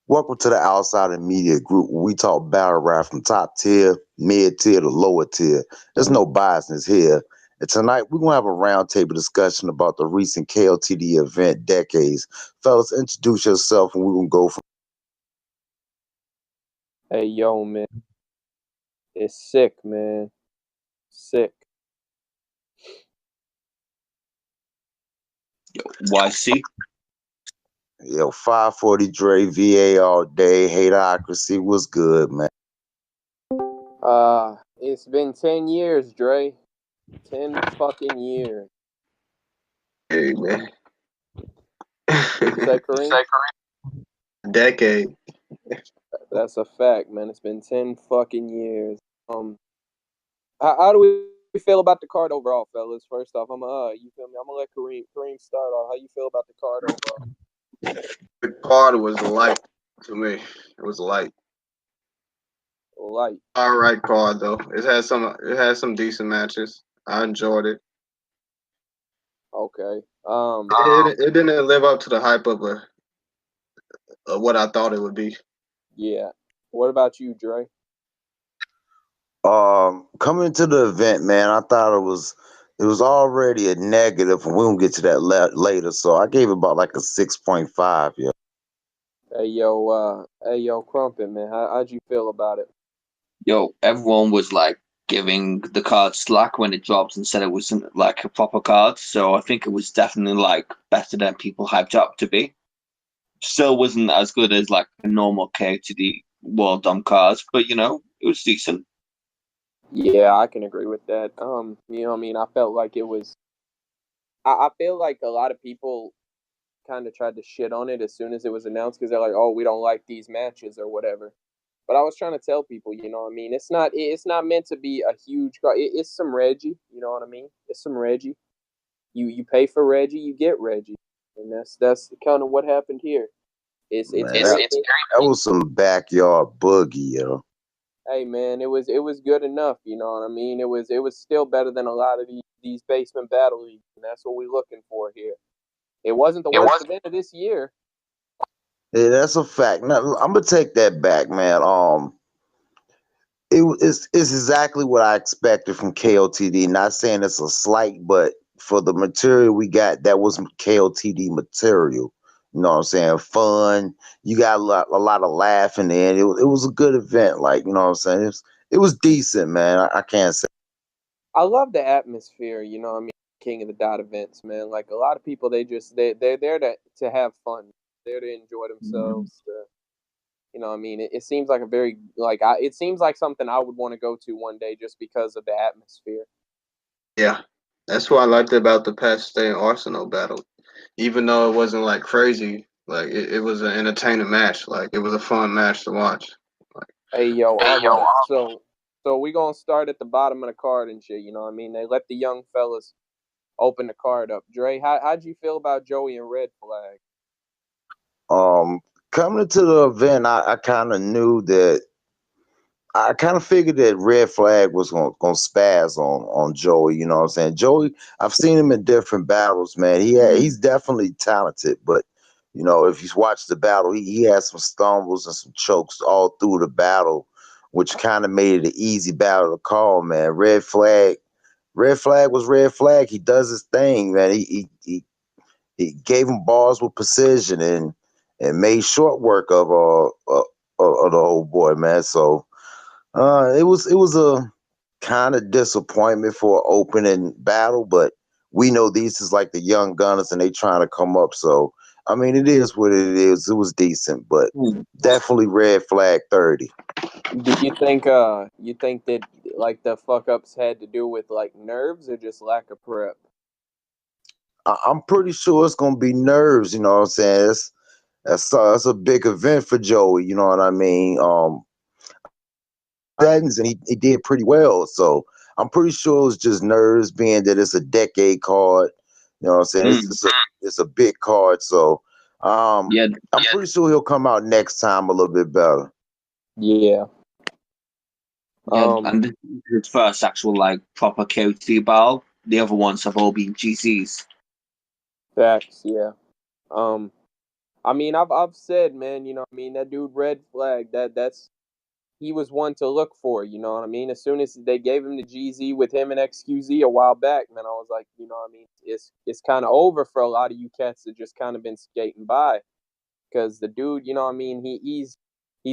Welcome to the Outsider Media Group where we talk battle rap from top tier, mid tier to lower tier. There's no biasness here. And tonight we're going to have a roundtable discussion about the recent KOTD event, Decades. Fellas, introduce yourself and we're going to go from. Hey, yo, man. It's sick, man. Sick. YC. Yo, 540 Dre, VA all day, hateocracy was good, man. It's been 10 years, Dre. 10 fucking years. Hey, man. Say, Kareem? Decade. That's a fact, man. It's been 10 fucking years. How do we feel about the card overall, fellas? First off, you feel me? I'm gonna let Kareem start off. How you feel about the card overall? The card was light to me. It was light. Light. All right card though. It had some decent matches. I enjoyed it. Okay. It didn't live up to the hype of what I thought it would be. Yeah. What about you, Dre? Coming into the event, man, I thought it was already a negative, and we'll get to that later. So I gave it about like a 6.5. Yeah. Hey, yo, Crumpet, man. How'd you feel about it? Yo, everyone was like giving the card slack when it dropped and said it wasn't like a proper card. So I think it was definitely like better than people hyped up to be. Still wasn't as good as like a normal KOTD World Dom cards, but you know, it was decent. Yeah, I can agree with that. You know what I mean? I felt like it was I feel like a lot of people kind of tried to shit on it as soon as it was announced because they're like, "Oh, we don't like these matches or whatever." But I was trying to tell people, you know what I mean? It's not meant to be a huge card. It's some Reggie, you know what I mean? It's some Reggie. You pay for Reggie, you get Reggie, and that's kind of what happened here. It's Man, very that was some backyard boogie, yo. Hey man, it was good enough, you know what I mean? It was still better than a lot of these basement battle leagues, and that's what we're looking for here. It wasn't the worst event of this year. Yeah, that's a fact. Now, I'm gonna take that back, man. It's exactly what I expected from KOTD. Not saying it's a slight, but for the material we got, that was KOTD material. You know what I'm saying? Fun. You got a lot of laughing in. It was a good event. Like, you know what I'm saying? It was decent, man. I can't say. I love the atmosphere, you know what I mean? King of the Dot events, man. Like a lot of people, they're there to have fun, there to enjoy themselves. You know what I mean? It seems like a very it seems like something I would want to go to one day just because of the atmosphere. Yeah. That's what I liked about the Penn State Arsenal battle. Even though it wasn't like crazy, like it was an entertaining match. Like it was a fun match to watch. Hey yo, all right. So we gonna start at the bottom of the card and shit. You know what I mean? They let the young fellas open the card up. Dre, how'd you feel about Joey and Red Flag? Coming into the event, I kind of knew that. I kind of figured that Red Flag was gonna spaz on Joey. You know what I'm saying? Joey, I've seen him in different battles, man. He's definitely talented, but you know, if you watch the battle, he had some stumbles and some chokes all through the battle, which kind of made it an easy battle to call, man. Red Flag was Red Flag. He does his thing, man. He gave him balls with precision and made short work of the old boy, man. So. It was a kind of disappointment for an opening battle, but we know these is like the young gunners and they trying to come up. So I mean, it is what it is. It was decent, but definitely Red Flag 30. Do you think that like the fuck ups had to do with like nerves or just lack of prep? I'm pretty sure it's gonna be nerves. You know what I'm saying? That's a big event for Joey. You know what I mean? And he did pretty well. So I'm pretty sure it's just nerves, being that it's a decade card. You know what I'm saying? It's a big card. So I'm pretty sure he'll come out next time a little bit better. Yeah. And this is his first actual like proper KOT battle. The other ones have all been GCs. Facts, yeah. I mean, I've said, man, you know what I mean, that dude Red Flag, that's he was one to look for, you know what I mean? As soon as they gave him the GZ with him and XQZ a while back, man, I was like, you know what I mean, it's kind of over for a lot of you cats that just kind of been skating by, because the dude, you know what I mean, he's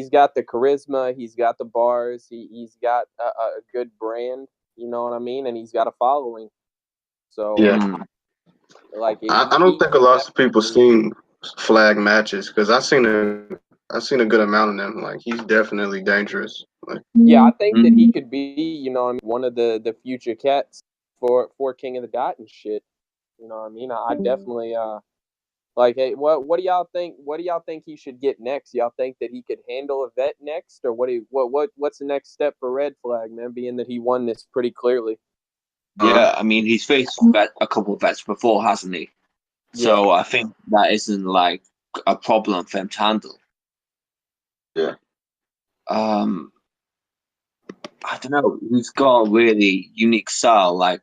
got the charisma, he's got the bars, he's got a good brand, you know what I mean, and he's got a following. So Yeah. like I don't think a lot of people seen Flag matches because I seen a good amount of them. Like he's definitely dangerous. Like yeah, I think that he could be, you know, I mean, one of the future cats for King of the Dot and shit. You know what I mean? I definitely like, hey, what do y'all think? What do y'all think he should get next? Y'all think that he could handle a vet next, or what's the next step for Red Flag, man? Being that he won this pretty clearly. Yeah, I mean, he's faced a couple of vets before, hasn't he? So I think that isn't like a problem for him to handle. Yeah. I don't know. He's got a really unique style. Like,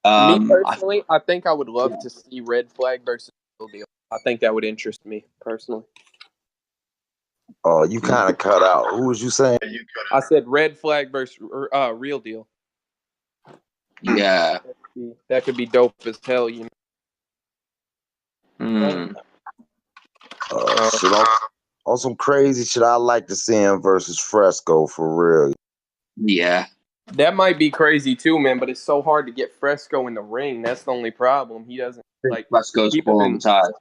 Me personally, I think I would love to see Red Flag versus Real Deal. I think that would interest me personally. Oh, you kind of cut out. Who was you saying? I said Red Flag versus Real Deal. Yeah. That could be dope as hell, you know. Shit, on some crazy shit, I like to see him versus Fresco for real. Yeah. That might be crazy too, man, but it's so hard to get Fresco in the ring. That's the only problem. He doesn't like Fresco's full time.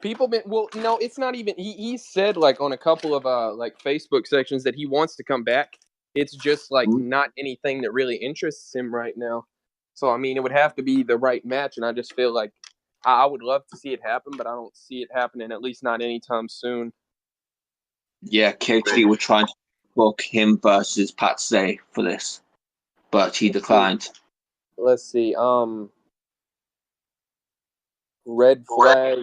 People been well, no, it's not even he said like on a couple of like Facebook sections that he wants to come back. It's just like not anything that really interests him right now. So I mean it would have to be the right match, and I just feel like I would love to see it happen, but I don't see it happening, at least not anytime soon. Yeah, Kotd were trying to book him versus Pat Say for this, but he declined. Let's see. Red Flag.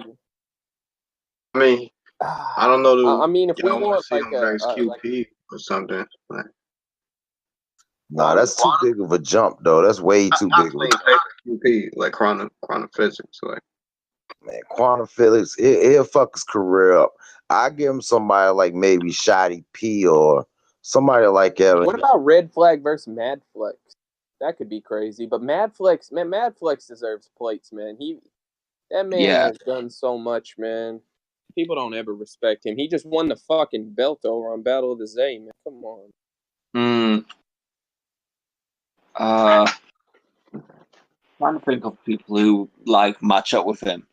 I mean, I don't know. I mean, if we want want to see like him versus QP or something. Like, nah, that's too big of a jump, though. That's way too big of a jump. QP, like quantum physics, like. Man, Quantum Felix, he'll fuck his career up. I give him somebody like maybe Shotty P or somebody like that. What about Red Flag versus Mad Flex? That could be crazy. But Mad Flex deserves plates, man. That man has done so much, man. People don't ever respect him. He just won the fucking belt over on Battle of the Zay, man. Come on. Trying to think of people who like match up with him.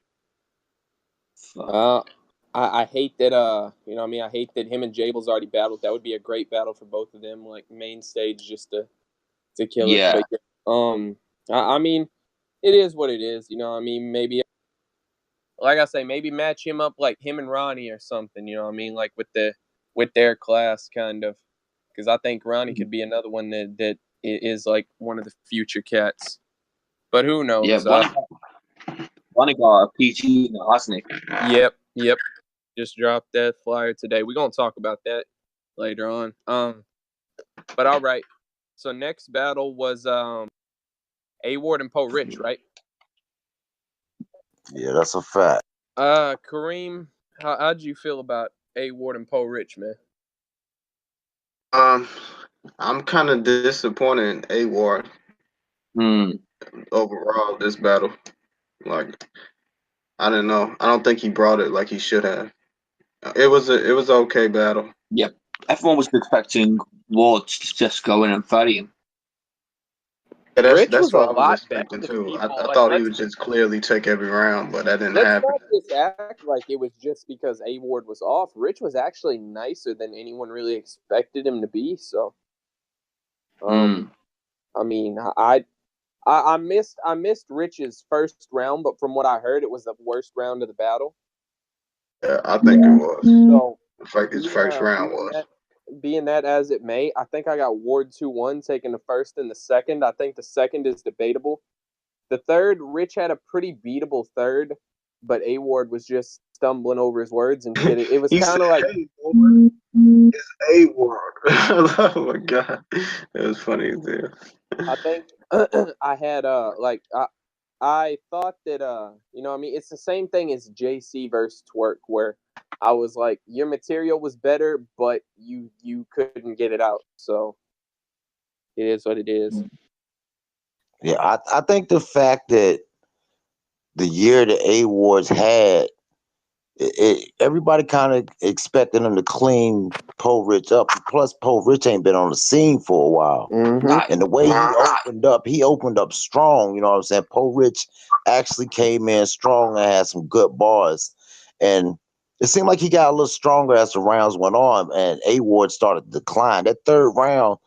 I hate that you know what I mean, I hate that him and Jable's already battled. That would be a great battle for both of them, like main stage just to kill it. But I mean, it is what it is, you know what I mean? Maybe like I say, maybe match him up like him and Ronnie or something, you know what I mean? Like with their class kind of. Because I think Ronnie could be another one that is like one of the future cats. But who knows? Yeah, Ronnie got a PG now, hasn't he? Yep. Just dropped that flyer today. We're gonna talk about that later on. But all right. So next battle was A Ward and Poe Rich, right? Yeah, that's a fact. Kareem, how'd you feel about A Ward and Poe Rich, man? I'm kind of disappointed in A Ward overall this battle. Like, I don't know. I don't think he brought it like he should have. It was an okay battle. Yep. Everyone was expecting Ward to just go in and fight him. Yeah, that's what I was expecting too. I thought he would just clearly take every round, but that didn't happen. Let's not just act like it was just because A Ward was off. Rich was actually nicer than anyone really expected him to be. So, I mean, I missed Rich's first round, but from what I heard, it was the worst round of the battle. Yeah, I think it was. So, his first round was. Being that as it may, I think I got Ward 2-1 taking the first and the second. I think the second is debatable. The third, Rich had a pretty beatable third, but A Ward was just stumbling over his words and shit. It was kind of like it's A Ward. Oh my god, it was funny as hell. I think I had I thought that it's the same thing as JC versus Twerk, where I was like, your material was better, but you couldn't get it out. So it is what it is. Yeah, I think the fact that the year the A Awards had everybody kind of expecting him to clean Poe Rich up. Plus, Poe Rich ain't been on the scene for a while. Mm-hmm. And the way he opened up strong, you know what I'm saying? Poe Rich actually came in strong and had some good bars. And it seemed like he got a little stronger as the rounds went on, and A Ward started to decline. The third round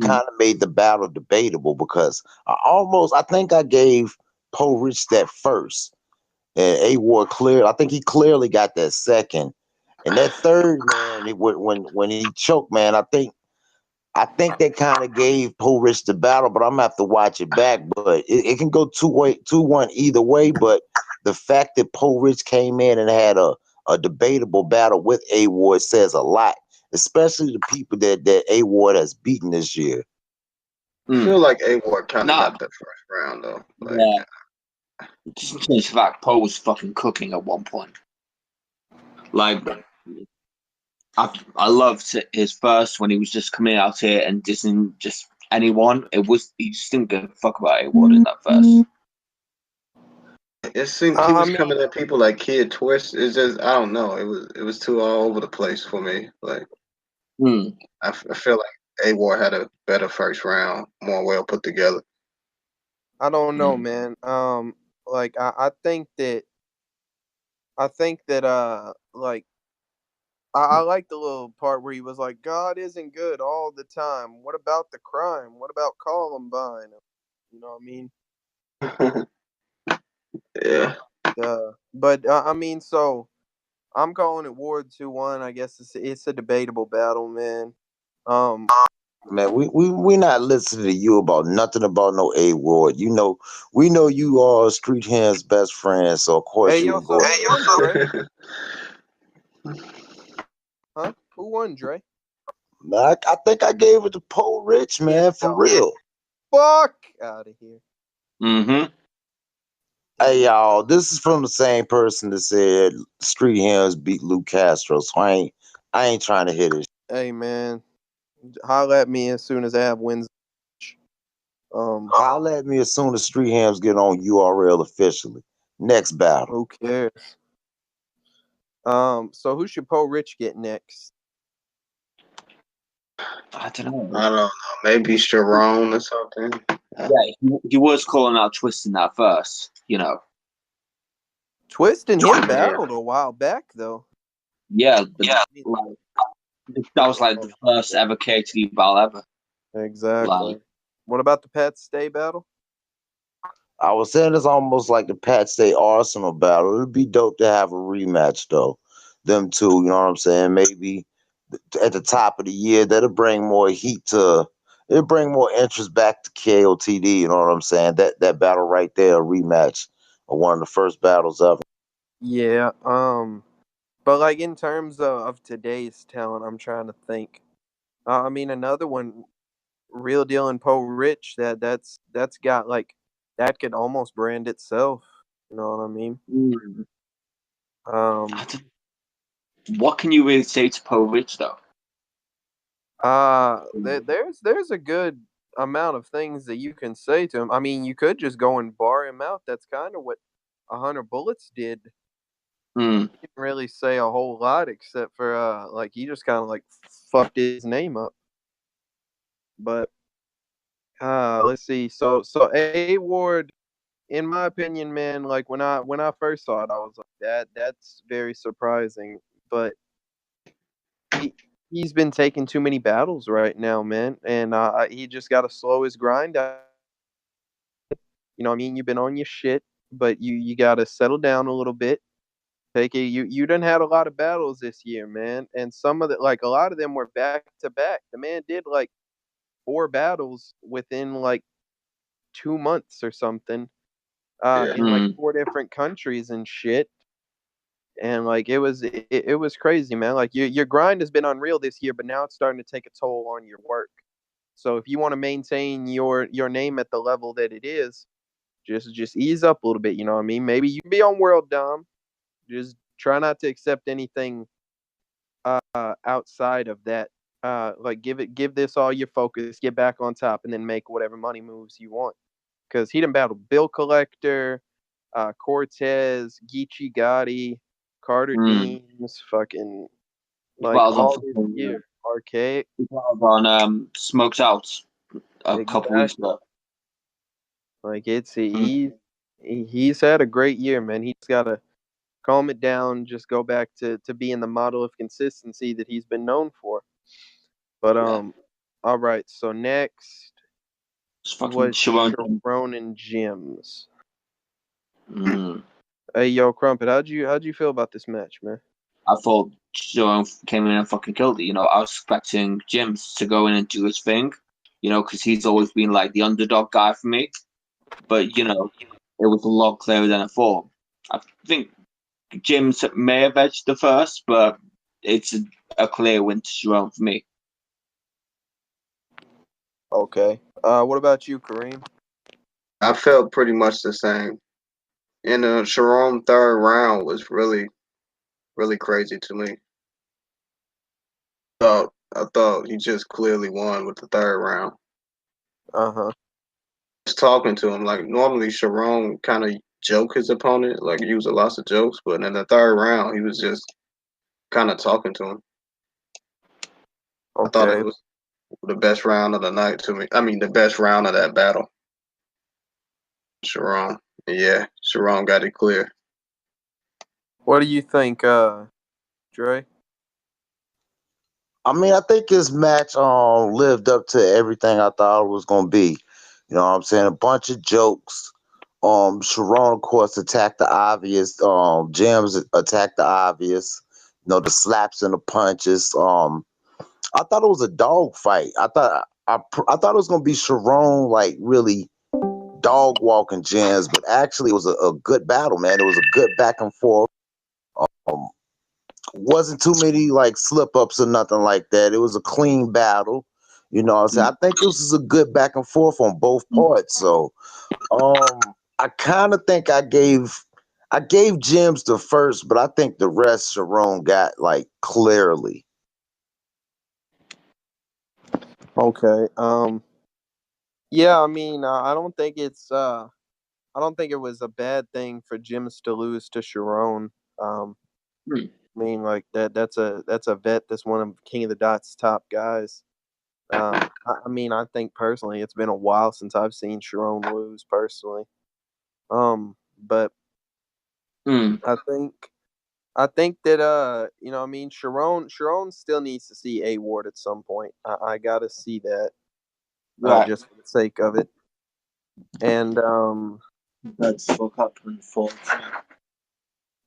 kind of made the battle debatable because I think I gave Poe Rich that first. And A Ward I think he clearly got that second. And that third, man, when he choked, man, I think that kind of gave Poe Rich the battle, but I'm gonna have to watch it back. But it can go 2-1 either way. But the fact that Poe Rich came in and had a debatable battle with A Ward says a lot, especially the people that A Ward has beaten this year. I feel like A Ward kind of got that first round though. Like, yeah. Just in case the fact Poe was fucking cooking at one point. Like, I loved his first when he was just coming out here and dissing just anyone. He just didn't give a fuck about A-Ward in that first. it seemed he was coming at people like Kid Twist. It's just I don't know. It was too all over the place for me. Like I feel like A Ward had a better first round, more well put together. I don't know, man. Like I think that like I like the little part where he was like, God isn't good all the time. What about the crime? What about Columbine? You know what I mean? Yeah. But I mean, so I'm calling it Ward 2-1. I guess it's a debatable battle, man. Man, we not listening to you about nothing about no A Ward. You know, we know you are Street Hand's best friend, so of course you can go. Huh? Who won, Dre? I think I gave it to Poe Rich, man, for real. Fuck out of here. Mm-hmm. Hey y'all, this is from the same person that said Street Hands beat Luke Castro, so I ain't trying to hit it. Hey man, holla at me as soon as Ab wins. Holla at me as soon as Street Hams get on URL officially. Next battle. Who cares? So who should Poe Rich get next? I don't know. Maybe Sharon or something. Yeah, he was calling out Twist in that first, you know. Twist and him battled a while back, though. Yeah, like, that was like the first ever KTD battle ever. Exactly. What about the Pat Stay battle? I was saying it's almost like the Pat Stay Arsenal battle. It'd be dope to have a rematch though. Them two, you know what I'm saying? Maybe at the top of the year, that'll bring more heat to. It'll bring more interest back to Kotd. You know what I'm saying? That battle right there, a rematch of one of the first battles ever. Yeah. But like in terms of today's talent, I'm trying to think. I mean, another one, Real Deal and Poe Rich. That's got like that could almost brand itself. You know what I mean? What can you really say to Poe Rich though? There's a good amount of things that you can say to him. I mean, you could just go and bar him out. That's kind of what 100 Bullets did. He didn't really say a whole lot except for like he just kind of like fucked his name up. But let's see. So A Ward, in my opinion, man, like when I first saw it, I was like that's very surprising. But he's been taking too many battles right now, man, and he just got to slow his grind down. You know what I mean? You've been on your shit, but you got to settle down a little bit. Take it. You done had a lot of battles this year, man, and some of the like a lot of them were back to back. The man did like 4 battles within like 2 months or something, in like 4 different countries and shit. And like it was crazy, man. Like your grind has been unreal this year, but now it's starting to take a toll on your work. So if you want to maintain your name at the level that it is, Just ease up a little bit. You know what I mean? Maybe you be on World Dom. Just try not to accept anything outside of that. Like give this all your focus. Get back on top, and then make whatever money moves you want. Because he done battled Bill Collector, Cortez, Geechee Gotti, Carter Deems, fucking like all this year. Arcade. On Smokes Out a couple weeks ago. Like he's had a great year, man. He's got to calm it down, just go back to being the model of consistency that he's been known for. But all right. So next was Sharon and Jims. Hey, yo, Crumpet, how'd you feel about this match, man? I thought Sharon came in and fucking killed it. You know, I was expecting Jims to go in and do his thing, you know, because he's always been like the underdog guy for me. But, you know, it was a lot clearer than I thought. I think Jims may have edged the first, but it's a clear win to Sharon for me. Okay. What about you, Kareem? I felt pretty much the same. And the Sharon third round was really, really crazy to me. I thought he just clearly won with the third round. Just talking to him, like normally Sharon kind of joke his opponent, like use lots of jokes, but in the third round he was just kind of talking to him. Okay. I thought it was the best round of the night to me. I mean, the best round of that battle. Sharon. Yeah, Sharon got it clear. What do you think, Dre? I mean, I think this match lived up to everything I thought it was gonna be. You know what I'm saying? A bunch of jokes. Sharon, of course, attacked the obvious. James attacked the obvious. You know, the slaps and the punches. I thought it was a dog fight. I thought it was gonna be Sharon like really dog walking James, but actually it was a good battle, man. It was a good back and forth. Um, wasn't too many like slip ups or nothing like that. It was a clean battle. You know what I'm saying? I think this is a good back and forth on both parts. So I kind of think I gave Jims the first, but I think the rest Sharon got like clearly. Okay. Yeah, I mean, I don't think it was a bad thing for Jims to lose to Sharon. I mean, like that's a vet that's one of King of the Dot's top guys. I mean, I think personally, it's been a while since I've seen Sharon lose personally. But I think that you know, what I mean, Sharon still needs to see A Ward at some point. I gotta see that, just for the sake of it. And that's up to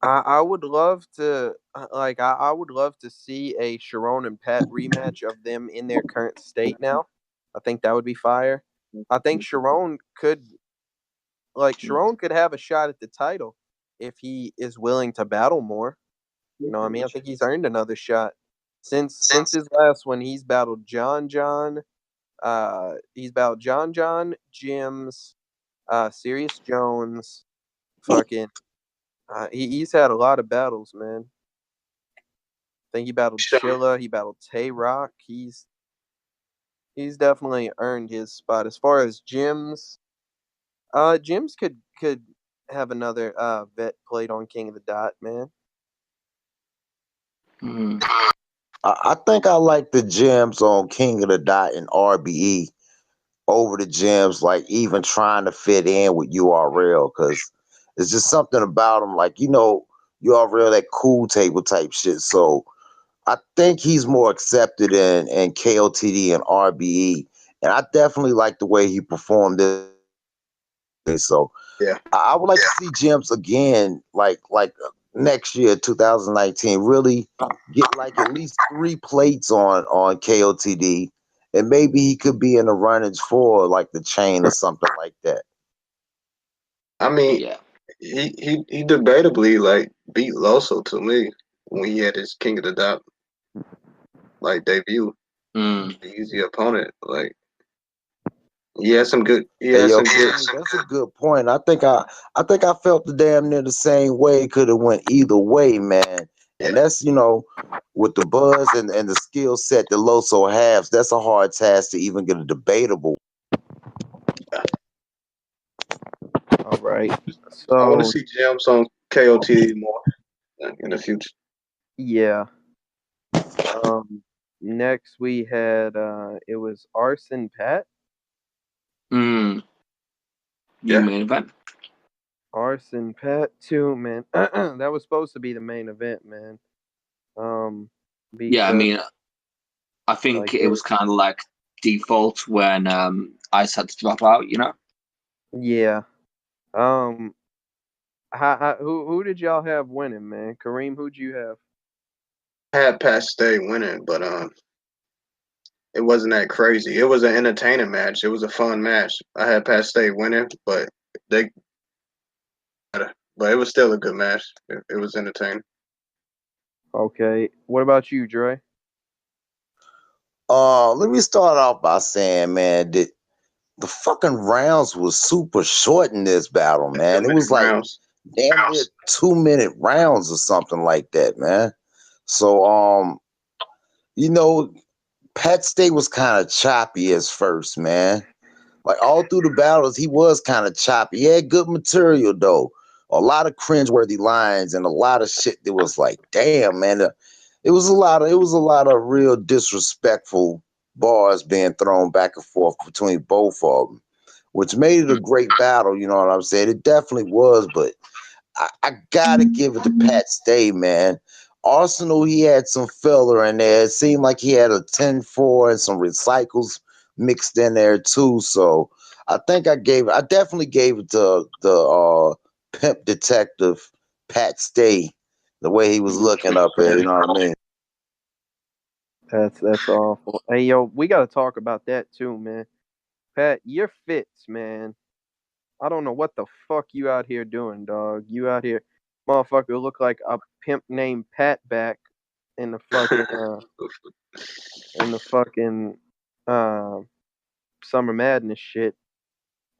I would love to I would love to see a Sharon and Pat rematch of them in their current state now. I think that would be fire. I think Sharon could have a shot at the title if he is willing to battle more. You know what I mean? I think he's earned another shot. Since his last one, he's battled John, Jims, Sirius Jones, fucking he's had a lot of battles, man. I think he battled Chilla. He battled Tay Rock. He's definitely earned his spot. As far as Jims, Jims could have another vet played on King of the Dot, man. I think I like the Jims on King of the Dot and RBE over the Jims, like even trying to fit in with URL, because it's just something about him, like, you know, URL, that cool table type shit. So I think he's more accepted in KOTD and RBE, and I definitely like the way he performed this. So yeah, I would like to see Jims again, like next year, 2019, really get like at least 3 plates on KOTD, and maybe he could be in the runnings for like the chain or something like that. I mean, he debatably like beat Loso to me when he had his King of the Dot like debut. Easy opponent, like Yeah, some good. Hey, Yeah, yo, some King, good. that's a good point. I think I felt the damn near the same way. Could have went either way, man. Yeah, And that's with the buzz and the skill set that Loso has, that's a hard task to even get a debatable. All right. I want to So see Gems on KOTD more in the future. yeah. Next we had it was Arson Pat. New Yeah, main event. Arson Pat too, man. That was supposed to be the main event, man. Yeah, I Because mean, I think like it was kind of like default when Ice had to drop out. yeah. Um, who did y'all have winning, man? Kareem, who'd you have? I had Pat Stay winning, but it wasn't that crazy. It was an entertaining match. It was a fun match. I had Pat Stay winning, they, but it was still a good match. It was entertaining. Okay. What about you, Dre? Let me start off by saying, man, that the fucking rounds was super short in this battle, man. It 2 minute was like rounds. damn near 2 minute rounds or something like that, man. So you know, Pat Stay was kind of choppy as first, man. Like all through the battles, he was kind of choppy. He had good material though. A lot of cringeworthy lines and a lot of shit that was like, damn, man. It was a lot of real disrespectful bars being thrown back and forth between both of them, which made it a great battle. You know what I'm saying? It definitely was, but I gotta give it to Pat Stay, man. Arsenal, he had some filler in there. It seemed like he had a 10-4 and some recycles mixed in there too. So I definitely gave it to the pimp detective Pat Stay, the way he was looking up there, you know what I mean? That's awful. Hey, yo, we got to talk about that too, man. Pat, your fits, man. I don't know what the fuck you out here doing, dog. You out here, motherfucker, look like a pimp named Pat back in the fucking in the fucking uh, Summer Madness shit,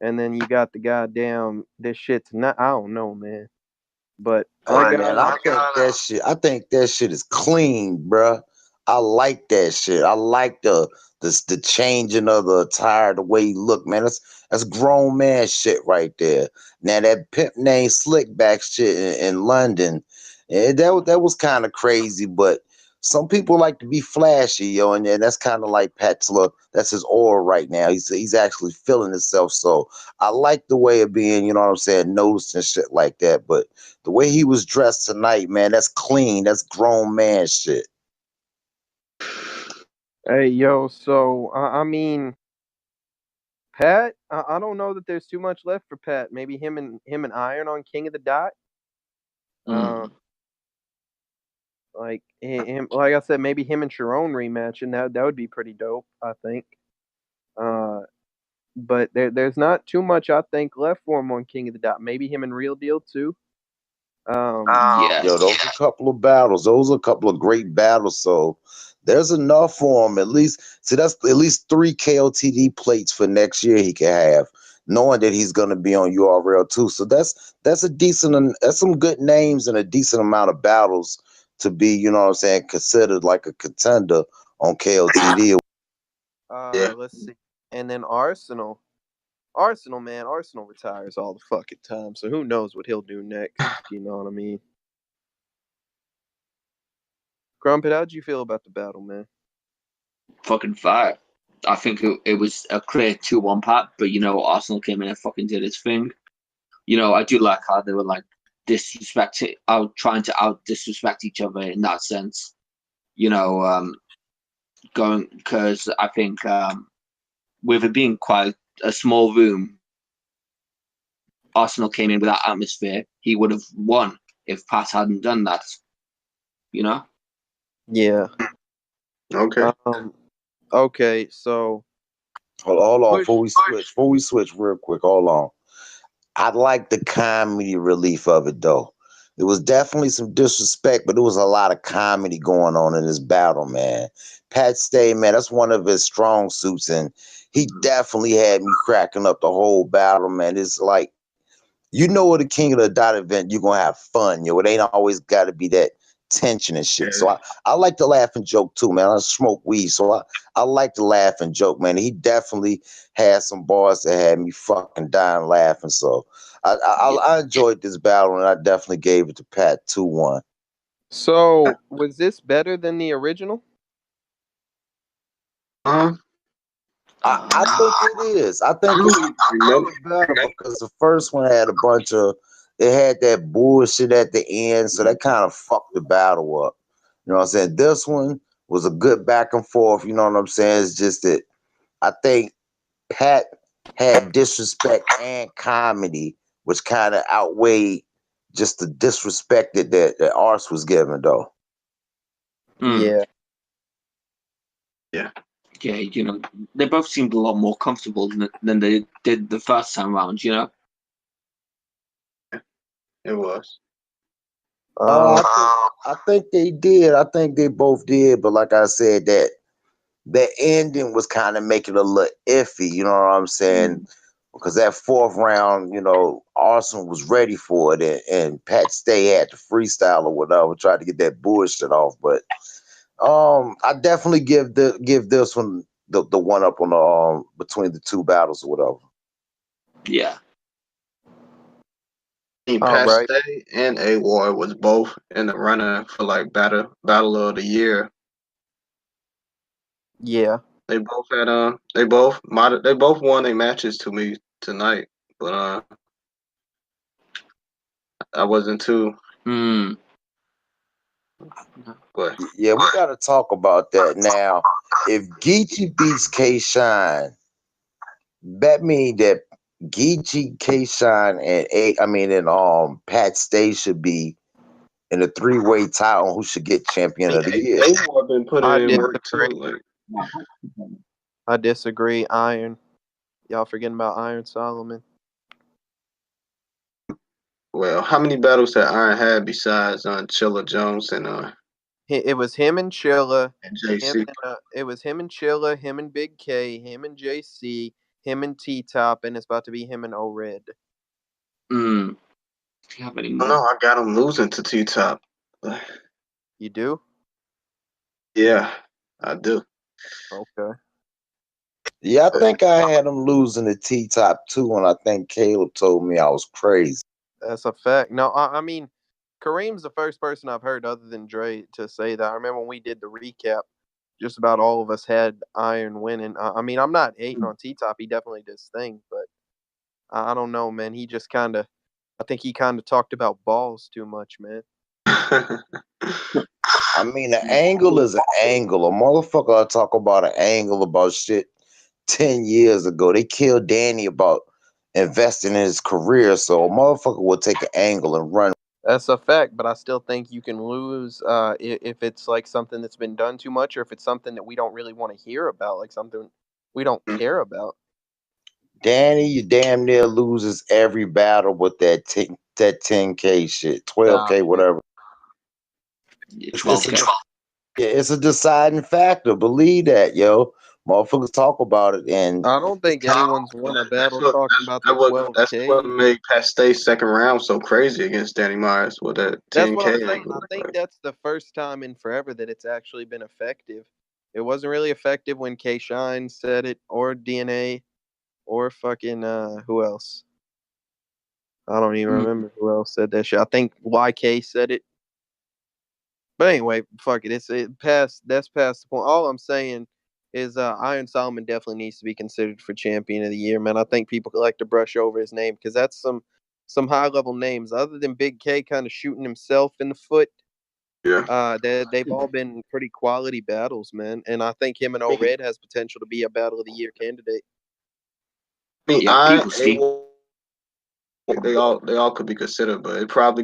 and then you got the goddamn this shit's not. I don't know, man. But I Hey man, got I think that shit is clean, bruh. I like that shit. I like the changing of the attire, the way you look, man. That's grown man shit right there. Now that pimp named Slickback shit in London, that was kind of crazy, but some people like to be flashy, yo, and that's kind of like Pat's look. That's his aura right now. He's actually feeling himself. So I like the way of being, you know what I'm saying, noticed and shit like that. But the way he was dressed tonight, man, that's clean. That's grown man shit. hey yo. So I mean, Pat. I don't know that there's too much left for Pat. Maybe him and Iron on King of the Dot. Uh, Mm. like him, like I said, maybe him and Sharon rematch, and that would be pretty dope. I think. Uh, but there's not too much I think left for him on King of the Dot. Maybe him and Real Deal too. Yo, Yes. those are a couple of battles. Those are a couple of great battles. So there's enough for him. At least, see, that's at least 3 KOTD plates for next year he can have, knowing that he's going to be on URL too. So that's some good names and a decent amount of battles to be, you know what I'm saying, considered like a contender on KOTD. Yeah. Let's see. And then Arsenal. Arsenal, man. Arsenal retires all the fucking time. So who knows what he'll do next? You know what I mean? Crumpet, how'd you feel about the battle, man? Fucking fire. I think it was a clear 2-1 pat, but Arsenal came in and fucking did its thing. I do like how they were like trying to out disrespect each other in that sense. Going because I think with it being quite a small room, Arsenal came in with that atmosphere. He would have won if Pat hadn't done that. You know. Yeah. Okay. Okay, so Hold on, push. before we switch real quick, hold on. I like the comedy relief of it though. It was definitely some disrespect, but there was a lot of comedy going on in this battle, man. Pat Stay, man, that's one of his strong suits, and he definitely had me cracking up the whole battle, man. It's like, you know, with the King of the Dot event, you're gonna have fun, yo. It ain't always got to be that tension and shit. So I like to laugh and joke too, man. I smoke weed, so I like to laugh and joke, man. He definitely had some bars that had me fucking dying laughing. So I enjoyed this battle, and I definitely gave it to Pat 2-1. So was this better than the original? I think it is. I think it's better because the first one had a bunch of, it had that bullshit at the end, so that kind of fucked the battle up. You know what I'm saying? This one was a good back and forth. You know what I'm saying? It's just that I think Pat had disrespect and comedy, which kind of outweighed just the disrespect that Ars was giving, though. Yeah. Yeah, you know, they both seemed a lot more comfortable than they did the first time round, you know? It was. I think they did. I think they both did. But like I said, that ending was kind of making it a little iffy. You know what I'm saying? Because that fourth round, you know, Arsenal was ready for it, and Pat Stay had to freestyle or whatever, tried to get that bullshit off. But I definitely give this one the one up on the between the two battles or whatever. Yeah. Pat Stay and A-War was both in the runner for like battle of the year. Yeah. They both had they both won their matches to me tonight, but I wasn't too. But yeah, we got to talk about that now. If Geechee beats K-Shine, that means that Geechee, K-Shine, and Pat Stay should be in a three-way tie on who should get champion of the year. A-War been putting in work too. I disagree. Iron. Y'all forgetting about Iron Solomon? Well, how many battles had Iron had besides Chilla Jones and It was him and Chilla, and JC? It was him and Chilla, him and Big K, him and JC, him and T-Top, and it's about to be him and O-Red. Do you have any more? No, I got him losing to T-Top. You do? Yeah, I do. Okay. Yeah, I think I had him losing to T-Top too, and I think Caleb told me I was crazy. That's a fact. No, I mean, Kareem's the first person I've heard other than Dre to say that. I remember when we did the recap, just about all of us had Iron winning. I mean, I'm not hating on T-Top. He definitely did his thing, but I don't know, man. He just kind of, I think he kind of talked about balls too much, man. I mean, the angle is an angle. A motherfucker will talk about an angle about shit 10 years ago. They killed Danny about investing in his career, so a motherfucker will take an angle and run. That's a fact, but I still think you can lose if it's like something that's been done too much, or if it's something that we don't really want to hear about, like something we don't care about. Danny, you damn near loses every battle with that 10K shit, 12K, whatever. It's a deciding factor. Believe that, yo. Motherfuckers talk about it, and I don't think anyone's won a battle talking about the 12K. That's what made Pat Stay's second round so crazy against Danny Myers with that 10K. That's what I'm saying. I think that's the first time in forever that it's actually been effective. It wasn't really effective when K Shine said it, or DNA, or fucking who else? I don't even remember who else said that shit. I think YK said it. But anyway, fuck it. That's past the point. All I'm saying is Iron Solomon definitely needs to be considered for champion of the year, man. I think people like to brush over his name because that's some high level names. Other than Big K kind of shooting himself in the foot. Yeah. They've all been pretty quality battles, man. And I think him and O-Red has potential to be a battle of the year candidate. They all could be considered, but it's probably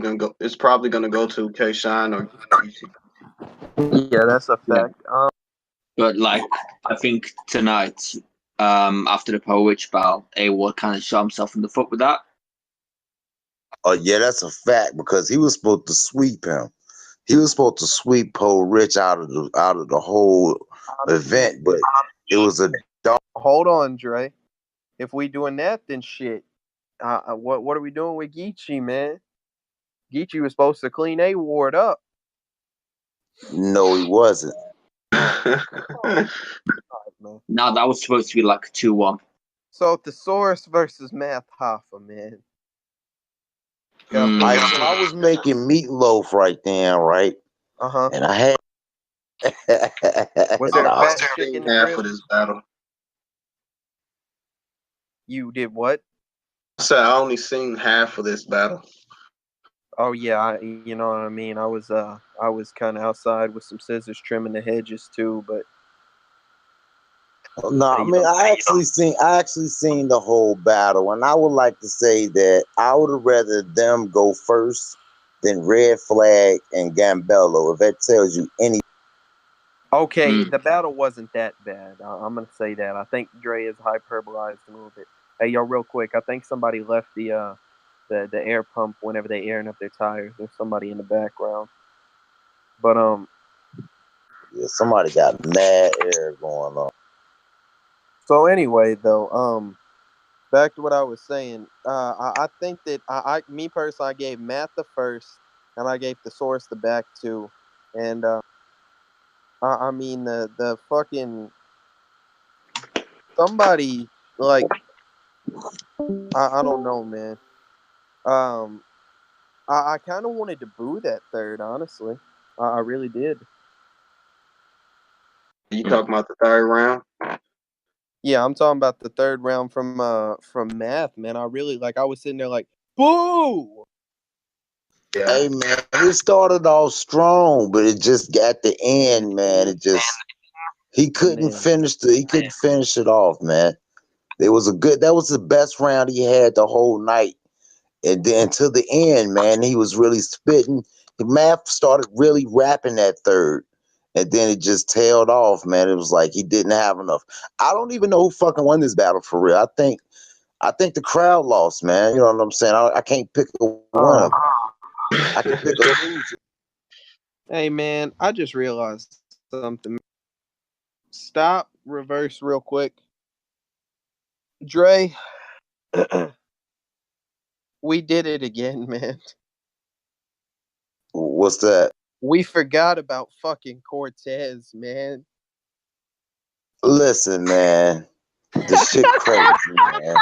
gonna go to K Shine or Yeah, that's a fact. Yeah. But like I think tonight, after the Poe-Rich battle, A-War kind of shot himself in the foot with that. Oh yeah, that's a fact because he was supposed to sweep him. He was supposed to sweep Poe-Rich out of the whole event, but it was a dog Hold on, Dre. If we doing that, then shit. What are we doing with Geechee, man? Geechee was supposed to clean A Ward up. No, he wasn't. Right, No, that was supposed to be like a 2-1. So Thesaurus versus Math Hoffa, man. I was making meatloaf right then, right? And I had. Was there a fat chick in the half crib? of this battle? You did what? I said I only seen half of this battle. Oh yeah, you know what I mean. I was kind of outside with some scissors trimming the hedges too, but No, I mean I actually seen the whole battle, and I would like to say that I would have rather them go first than Red Flag and Gambello. If that tells you anything. Okay, the battle wasn't that bad. I'm gonna say that. I think Dre is hyperbolized a little bit. Hey, yo, real quick, I think somebody left the air pump whenever they airing up their tires. There's somebody in the background. But yeah, somebody got mad air going on. So anyway, though, back to what I was saying. I think that me personally, I gave Matt the first, and I gave the source the back two, and I mean the fucking somebody like I don't know, man. I kind of wanted to boo that third, honestly. I really did. You talking about the third round? Yeah, I'm talking about the third round from Math, man. I really I was sitting there like, boo. Yeah. Hey man, it started off strong, but it just got the end, man. He couldn't finish it off, man. That was the best round he had the whole night. And then to the end, man, he was really spitting. Math started really rapping that third. And then it just tailed off, man. It was like he didn't have enough. I don't even know who fucking won this battle for real. I think the crowd lost, man. You know what I'm saying? I can't pick a winner. I can pick a loser. Hey man, I just realized something. Stop, reverse real quick. Dre, we did it again, man. What's that? We forgot about fucking Cortez, man. Listen, man. This shit crazy, man.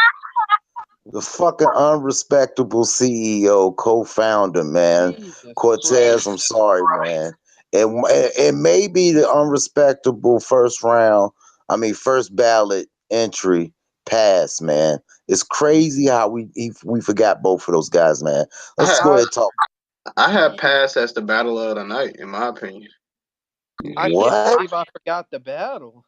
The fucking unrespectable CEO, co-founder, man. Jesus Cortez, Christ. I'm sorry, man. It may be the unrespectable first ballot entry pass, man. It's crazy how we forgot both of those guys, man. Let's go ahead and talk. I have passed as the battle of the night, in my opinion. I can't believe I forgot the battle.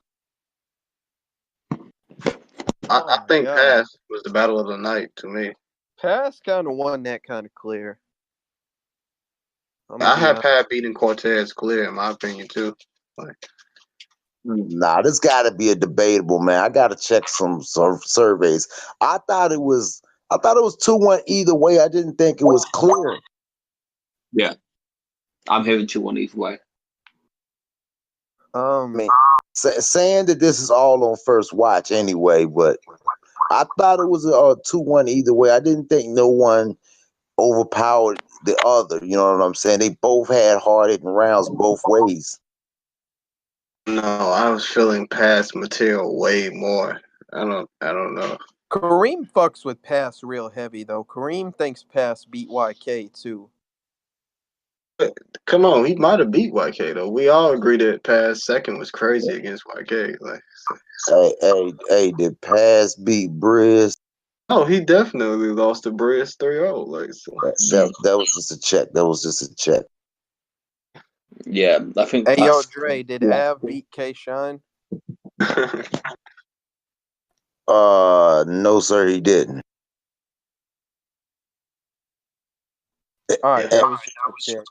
I think Pass was the battle of the night to me. Pass kind of won that kind of clear. I have had beating Cortez clear, in my opinion, too. Nah, this got to be a debatable, man. I got to check some surveys. I thought it was 2-1 either way. I didn't think it was clear. Yeah, I'm hearing 2-1 either way. I mean, saying that this is all on first watch anyway, but I thought it was a 2-1 either way. I didn't think no one overpowered the other. You know what I'm saying? They both had hard hitting rounds both ways. No, I was feeling Pass material way more. I don't know. Kareem fucks with Pass real heavy though. Kareem thinks Pass beat YK too. Come on, he might have beat YK though. We all agree that Pass second was crazy against YK. Hey, did Pass beat Briz? Oh, he definitely lost to Briz 3-0. That was just a check. That was just a check. Yeah, I think. Hey, yo, Dre, did Av beat K Shine? No, sir, he didn't. All right, that was just a check.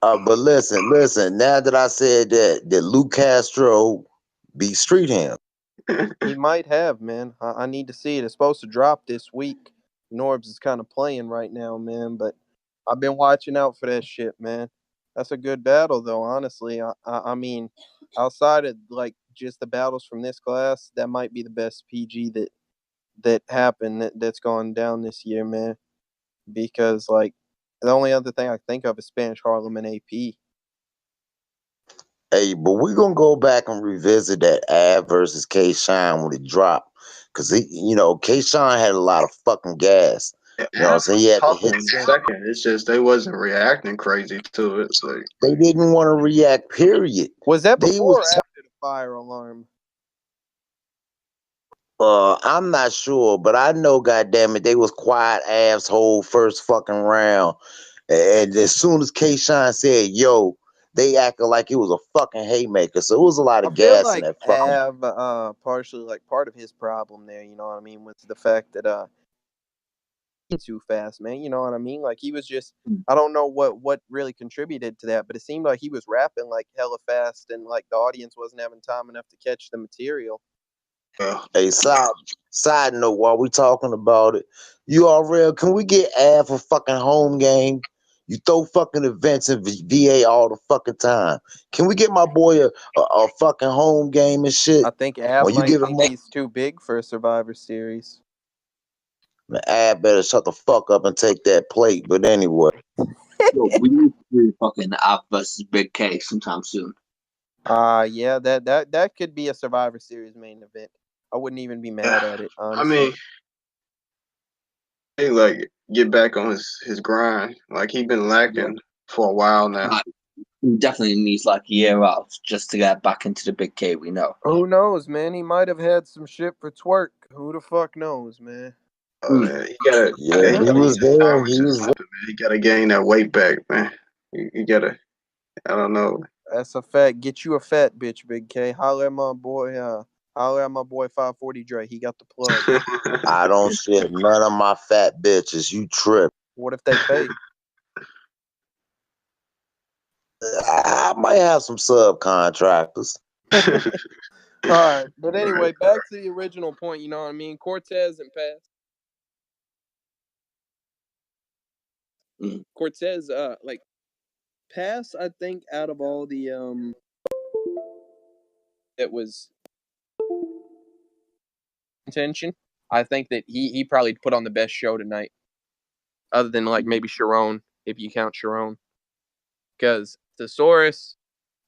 But listen. Now that I said that Luke Castro beat Street Ham. He might have, man. I need to see it. It's supposed to drop this week. Norbs is kind of playing right now, man. But I've been watching out for that shit, man. That's a good battle, though. Honestly, I mean, outside of just the battles from this class, that might be the best PG that happened that's gone down this year, man. Because like the only other thing I think of is Spanish Harlem and AP. Hey, but we're gonna go back and revisit that Av versus K Shine when it dropped. Cause K Shine had a lot of fucking gas. You know what I'm saying? He had to hit second. It's just they wasn't reacting crazy to it. Like they didn't want to react, period. Was that before or after the fire alarm? I'm not sure, but I know, goddamn it, they was quiet ass whole first fucking round. And as soon as K Shine said, yo, they acted like it was a fucking haymaker. So it was a lot of gas in that fucking. Av, partially like part of his problem there, you know what I mean, was the fact that too fast, man. You know what I mean? Like he was just, I don't know what really contributed to that, but it seemed like he was rapping like hella fast, and like the audience wasn't having time enough to catch the material. Hey, side note, while we talking about it, URL, can we get Av a fucking home game? You throw fucking events in VA all the fucking time. Can we get my boy a fucking home game and shit? I think Av when you might give think he's too big for a Survivor Series. Av better shut the fuck up and take that plate. But anyway. Yo, we need to do fucking Av versus Big K sometime soon. Yeah, that could be a Survivor Series main event. I wouldn't even be mad at it, honestly. I mean, he like get back on his grind. Like he been lacking for a while now. He definitely needs like a year out just to get back into the Big K. We know. Who knows, man? He might have had some shit for twerk. Who the fuck knows, man? Oh man, he gotta. Yeah, he was there. He gotta gain that weight back, man. He gotta. I don't know. That's a fact. Get you a fat bitch, Big K. Holler at my boy. Holler at my boy 540 Dre. He got the plug. I don't shit none of my fat bitches. You trip. What if they pay? I might have some subcontractors. All right, but anyway, back to the original point. You know what I mean? Cortez and Pass. Cortez, like Pass. I think out of all the it was intention. I think that he probably put on the best show tonight, other than like maybe Sharon, if you count Sharon, because Thesaurus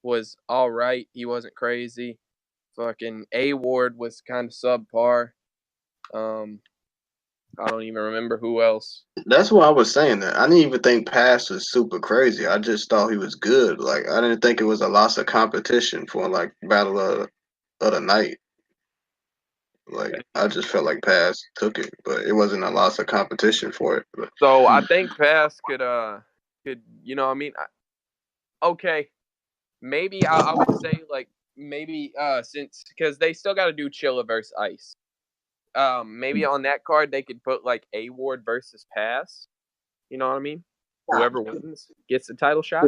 was all right. He wasn't crazy. Fucking A Ward was kind of subpar. I don't even remember who else. That's why I was saying that. I didn't even think Pass was super crazy. I just thought he was good. Like I didn't think it was a loss of competition for like battle of the night. Like I just felt like Pass took it, but it wasn't a loss of competition for it. But. So I think Pass could you know what I mean? Okay, maybe I would say like maybe since because they still got to do Chilla versus Ice. Maybe on that card they could put like A Ward versus Pass. You know what I mean? Whoever wins gets the title shot.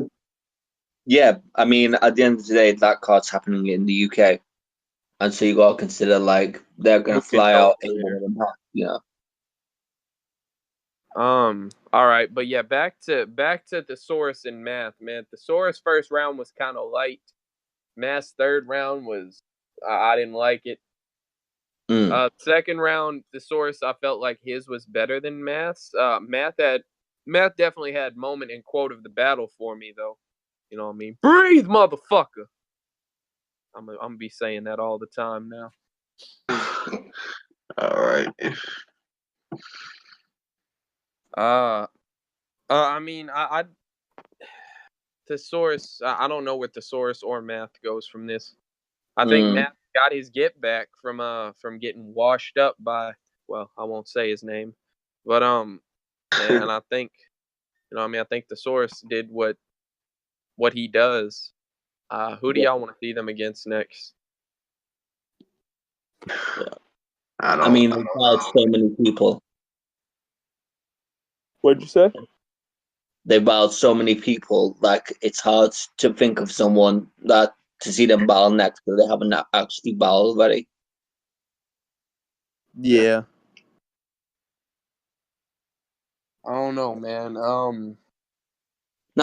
Yeah, I mean, at the end of the day, that card's happening in the UK, and so you gotta consider like they're gonna fly out A Ward and Pass. Yeah. All right, but yeah, back to Thesaurus and Math, man. Thesaurus first round was kind of light. Math's third round was I didn't like it. Second round, Thesaurus, I felt like his was better than Math's. Math definitely had moment and quote of the battle for me though. You know what I mean? Breathe, motherfucker. I'm gonna be saying that all the time now. All right. I mean, Thesaurus. I don't know where Thesaurus or Math goes from this. I think Math got his get back from getting washed up by. Well, I won't say his name, but and I think, you know, what I mean, I think Thesaurus did what he does. Who do y'all want to see them against next? I mean, they bowed so many people. What'd you say? They bowed so many people. Like it's hard to think of someone that to see them bow next, but they haven't actually bowed already. Yeah. I don't know, man. Now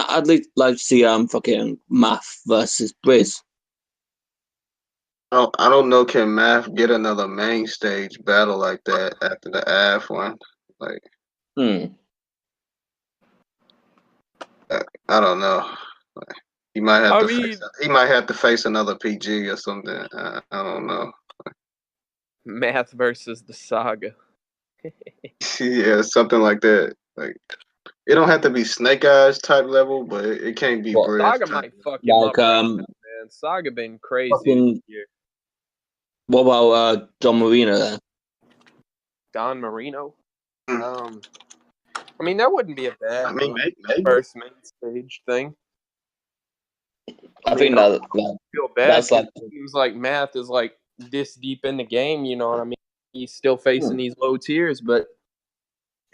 I'd like to see fucking Math versus Briz. I don't know. Can Math get another main stage battle like that after the AF one? Like, I don't know. Like, he might have he might have to face another PG or something. I don't know. Math versus the Saga. Yeah, something like that. Like, it don't have to be Snake Eyes type level, but it can't be Breath Saga type. might fuck him up right now, man. Saga been crazy this year. What about Don Marino then? Don Marino? I mean, that wouldn't be a bad maybe. first main stage thing. I think that feel bad. That's like, it seems like Math is like this deep in the game, you know what I mean? He's still facing these low tiers, but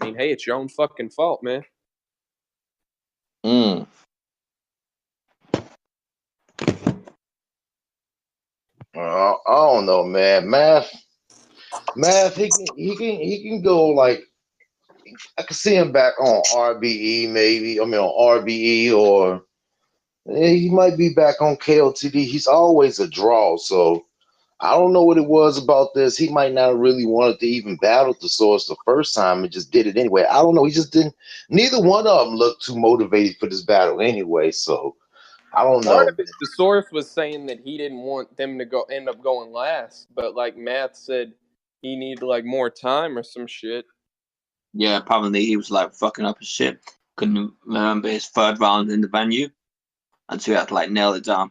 I mean, hey, it's your own fucking fault, man. I don't know, man. Math, he can go like, I can see him back on RBE maybe. I mean on RBE, or he might be back on KOTD. He's always a draw, so I don't know what it was about this. He might not really wanted to even battle the Source the first time and just did it anyway. I don't know. He just didn't. Neither one of them looked too motivated for this battle anyway. So I don't know. Part of it, the Source was saying that he didn't want them to end up going last, but like Math said, he needed like more time or some shit. Yeah, apparently he was like fucking up his shit. Couldn't remember his third round in the venue, and so he had to like nail it down.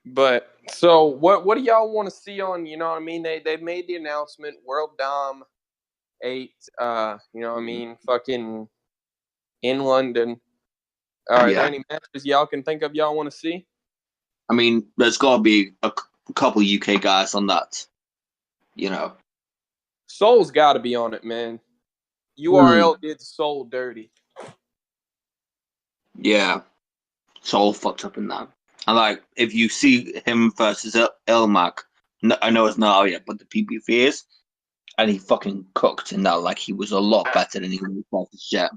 But so what do y'all want to see on, you know what I mean? They've made the announcement, World Dom 8, you know what I mean, fucking in London. Are there any matches y'all can think of y'all want to see? I mean, there's got to be a couple UK guys on that, you know. Soul's got to be on it, man. URL did Soul dirty. Yeah, Soul fucked up in that. And like, if you see him versus Elmac, I know it's not out yet, but the PPV is, and he fucking cooked in that. Like, he was a lot better than he was versus Jet.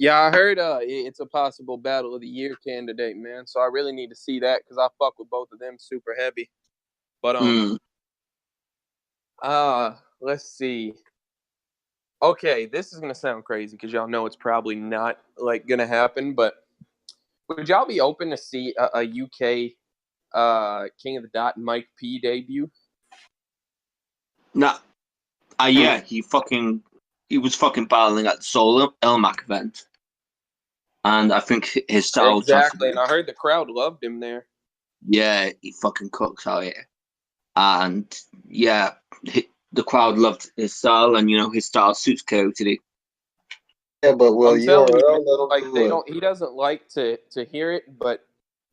Yeah, I heard it's a possible Battle of the Year candidate, man. So I really need to see that because I fuck with both of them super heavy. But let's see. Okay, this is gonna sound crazy because y'all know it's probably not like gonna happen. But would y'all be open to see a UK King of the Dot Mike P debut? Nah, yeah, he was fucking battling at the Soul Elmac event. And I think his style exactly, and I heard the crowd loved him there. Yeah, he fucking cooks out here, and yeah, the crowd loved his style, and you know his style suits Kotd. Yeah, but I'm telling you, like they don't. He doesn't like to hear it, but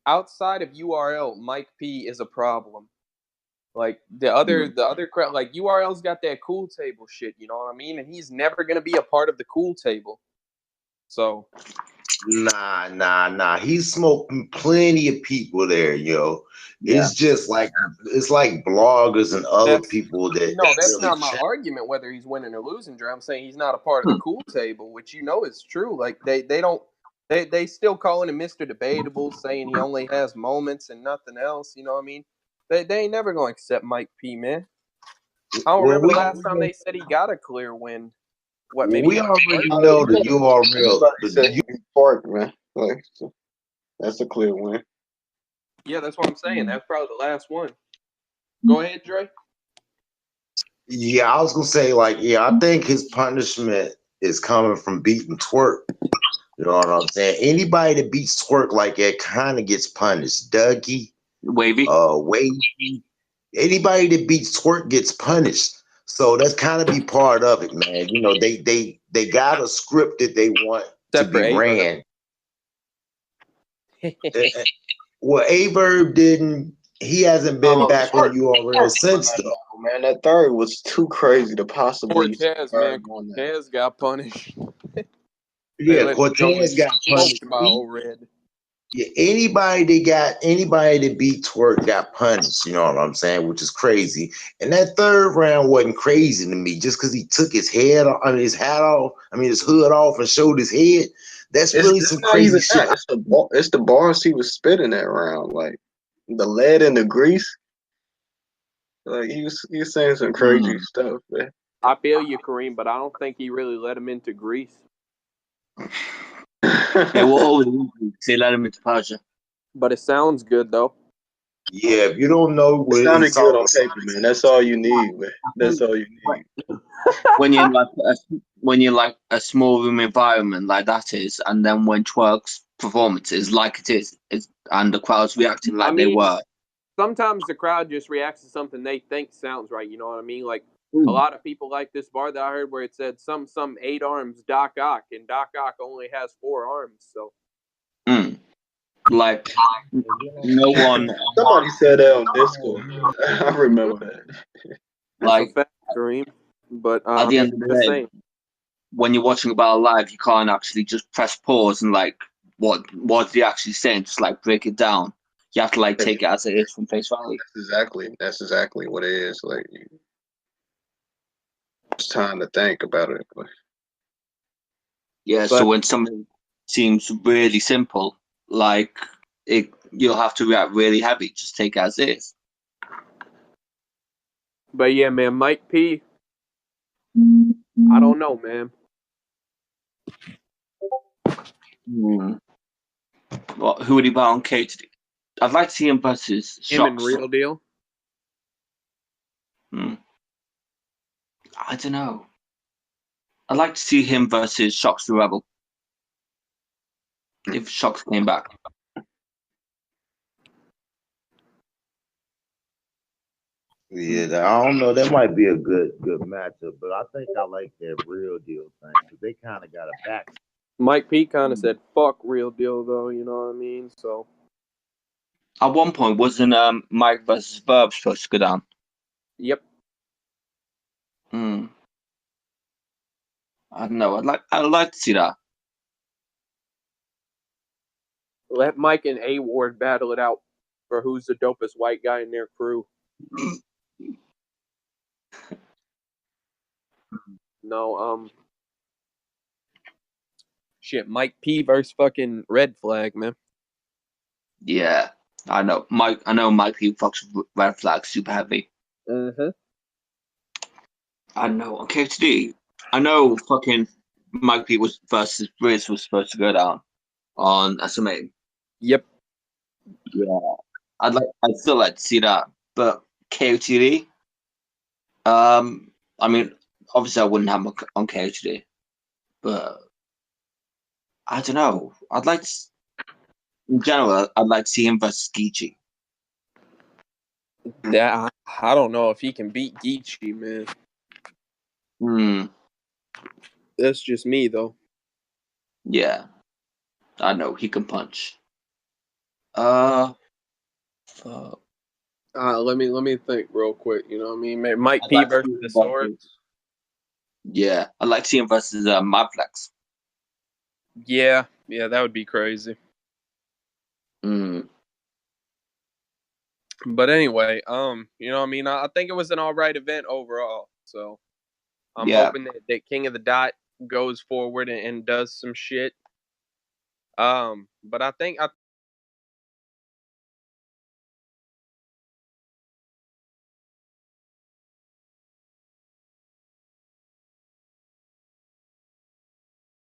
outside of URL, Mike P is a problem. Like the other crowd, like URL's got that cool table shit, you know what I mean? And he's never gonna be a part of the cool table. So Nah. He's smoking plenty of people there, yo. Yeah. It's just like bloggers and other people that. No, that's really not my argument whether he's winning or losing, Dre. I'm saying he's not a part of the cool table, which you know is true. Like they still calling him Mr. Debatable, saying he only has moments and nothing else. You know what I mean? They ain't never gonna accept Mike P, man. I don't remember the last time they said he got a clear win. What, maybe we already know the URL. Park, man. Like, that's a clear win. Yeah, that's what I'm saying. That's probably the last one. Go ahead, Dre. Yeah, I was gonna say, like, I think his punishment is coming from beating Twerk. You know what I'm saying? Anybody that beats Twerk like that kind of gets punished. Dougie, Wavy, anybody that beats Twerk gets punished. So that's kind of be part of it, man. You know, they got a script that they want to be ran. Well, Averb didn't. He hasn't been back on URL since, though. Man, that third was too crazy to possibly. Cortez got punished. Yeah, Cortez got punished by Red. Yeah, anybody that beat Twerk got punished, you know what I'm saying, which is crazy. And that third round wasn't crazy to me just because he took his head off, his hat off, his hood off and showed his head. That's really some not even crazy shit. that. It's the bars he was spitting that round, like the lead and the grease. Like he was saying some crazy stuff, man. I feel you, Kareem, but I don't think he really let him into Greece. They were always they let him into Persia. But it sounds good though. Yeah, if you don't know what it sounded good on paper, man. That's all you need, man. That's all you need. When you're like a small room environment like that is, and then when Twerk's performance is like it is, and the crowd's reacting like they were. Sometimes the crowd just reacts to something they think sounds right. You know what I mean? Like a lot of people like this bar that I heard where it said some 8 arms Doc Ock, and Doc Ock only has 4 arms. So, like no one. Somebody said that on Discord. I remember that. Like that's a fact, Kareem. But at the end of the day, when you're watching a battle live, you can't actually just press pause and like what's he actually saying, just like break it down. You have to like take it as it is from face value. That's exactly what it is. Like it's time to think about it. Yeah, so when something seems really simple, like you'll have to react really heavy. Just take it as is. But yeah, man, Mike P. I don't know, man. Well, who would he bet on Kotd? I'd like to see him versus him Shocks. And Real Deal. I don't know. I'd like to see him versus Shocks the Rebel. If Shocks came back. Yeah, I don't know. That might be a good matchup, but I think I like that Real Deal thing because they kind of got a back. Mike P kind of said fuck Real Deal though, you know what I mean? So at one point wasn't Mike versus Verb supposed to go down? Yep. I don't know. I'd like to see that. Let Mike and A Ward battle it out for who's the dopest white guy in their crew. No, shit, Mike P versus fucking Red Flag, man. Yeah, I know. I know Mike P fucks Red Flag super heavy. Mm-hmm. I know. On Kotd, I know fucking Mike P was versus Briz was supposed to go down on SMA. Yep. Yeah, I'd still like to see that, but Kotd. I mean, obviously I wouldn't have him on Kotd, but I don't know. In general, I'd like to see him versus Geechee. Yeah, I don't know if he can beat Geechee, man. That's just me, though. Yeah, I know he can punch. Fuck. Let me think real quick. You know what I mean? Maybe Mike P versus the Swords. Yeah, I'd like to see him versus Mavlex. Yeah, that would be crazy. But anyway, you know what I mean? I think it was an all right event overall. So I'm hoping that King of the Dot goes forward and does some shit. But I think